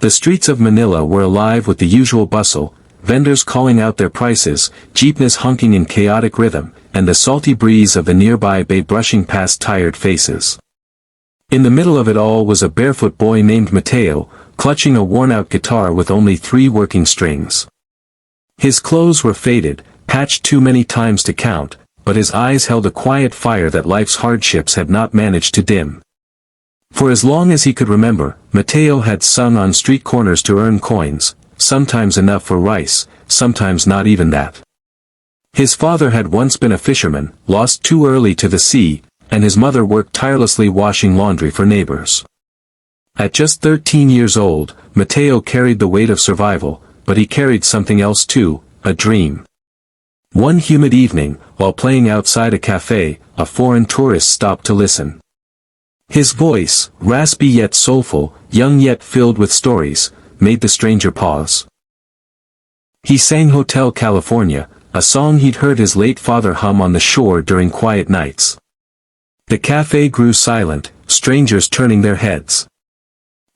The streets of Manila were alive with the usual bustle, vendors calling out their prices, jeepneys honking in chaotic rhythm, and the salty breeze of the nearby bay brushing past tired faces. In the middle of it all was a barefoot boy named Mateo, clutching a worn-out guitar with only 3 working strings. His clothes were faded, patched too many times to count, but his eyes held a quiet fire that life's hardships had not managed to dim. For as long as he could remember, Mateo had sung on street corners to earn coins, sometimes enough for rice, sometimes not even that. His father had once been a fisherman, lost too early to the sea, and his mother worked tirelessly washing laundry for neighbors. At just 13 years old, Mateo carried the weight of survival, but he carried something else too, a dream. One humid evening, while playing outside a cafe, a foreign tourist stopped to listen. His voice, raspy yet soulful, young yet filled with stories, made the stranger pause. He sang Hotel California, a song he'd heard his late father hum on the shore during quiet nights. The cafe grew silent, strangers turning their heads.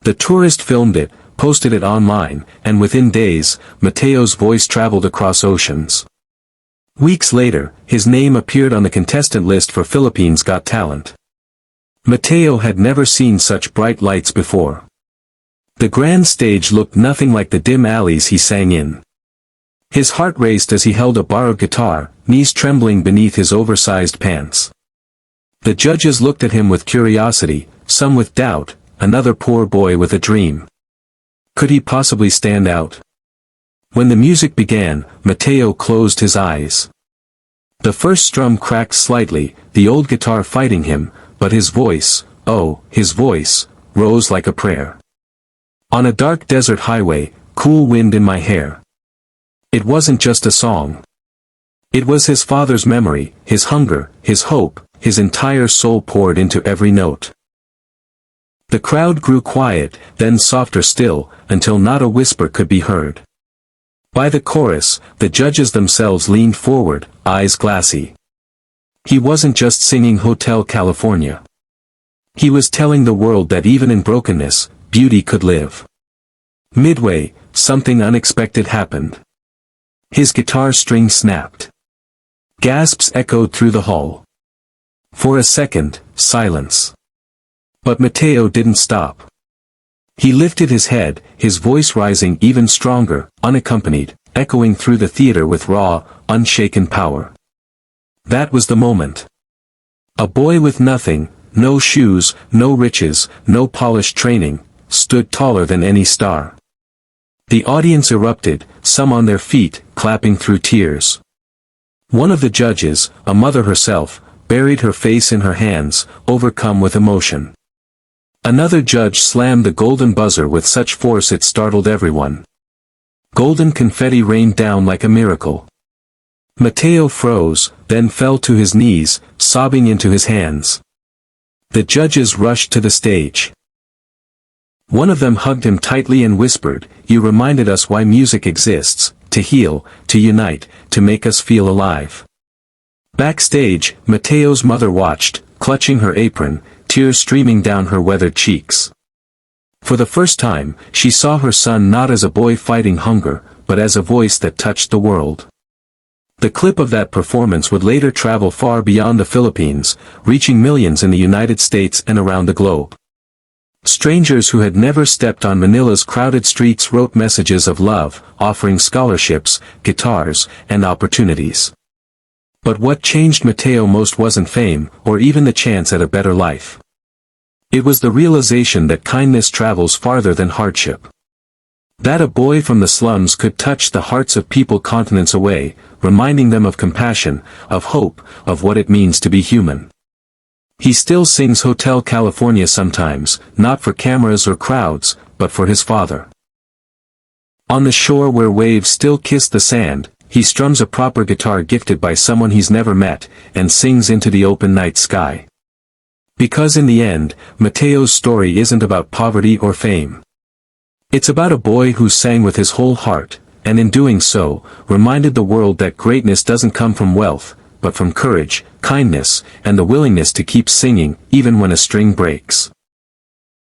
The tourist filmed it, posted it online, and within days, Mateo's voice traveled across oceans. Weeks later, his name appeared on the contestant list for Philippines Got Talent. Mateo had never seen such bright lights before. The grand stage looked nothing like the dim alleys he sang in. His heart raced as he held a borrowed guitar, knees trembling beneath his oversized pants. The judges looked at him with curiosity, some with doubt, another poor boy with a dream. Could he possibly stand out? When the music began, Mateo closed his eyes. The first strum cracked slightly, the old guitar fighting him, but his voice, oh, his voice, rose like a prayer. On a dark desert highway, cool wind in my hair. It wasn't just a song. It was his father's memory, his hunger, his hope, his entire soul poured into every note. The crowd grew quiet, then softer still, until not a whisper could be heard. By the chorus, the judges themselves leaned forward, eyes glassy. He wasn't just singing Hotel California. He was telling the world that even in brokenness, beauty could live. Midway, something unexpected happened. His guitar string snapped. Gasps echoed through the hall. For a second, silence. But Mateo didn't stop. He lifted his head, his voice rising even stronger, unaccompanied, echoing through the theater with raw, unshaken power. That was the moment. A boy with nothing, no shoes, no riches, no polished training, stood taller than any star. The audience erupted, some on their feet, clapping through tears. One of the judges, a mother herself, buried her face in her hands, overcome with emotion. Another judge slammed the golden buzzer with such force it startled everyone. Golden confetti rained down like a miracle. Mateo froze, then fell to his knees, sobbing into his hands. The judges rushed to the stage. One of them hugged him tightly and whispered, "You reminded us why music exists, to heal, to unite, to make us feel alive." Backstage, Mateo's mother watched, clutching her apron, tears streaming down her weathered cheeks. For the first time, she saw her son not as a boy fighting hunger, but as a voice that touched the world. The clip of that performance would later travel far beyond the Philippines, reaching millions in the United States and around the globe. Strangers who had never stepped on Manila's crowded streets wrote messages of love, offering scholarships, guitars, and opportunities. But what changed Mateo most wasn't fame, or even the chance at a better life. It was the realization that kindness travels farther than hardship. That a boy from the slums could touch the hearts of people continents away, reminding them of compassion, of hope, of what it means to be human. He still sings Hotel California sometimes, not for cameras or crowds, but for his father. On the shore where waves still kiss the sand, he strums a proper guitar gifted by someone he's never met, and sings into the open night sky. Because in the end, Mateo's story isn't about poverty or fame. It's about a boy who sang with his whole heart, and in doing so, reminded the world that greatness doesn't come from wealth, but from courage, kindness, and the willingness to keep singing, even when a string breaks.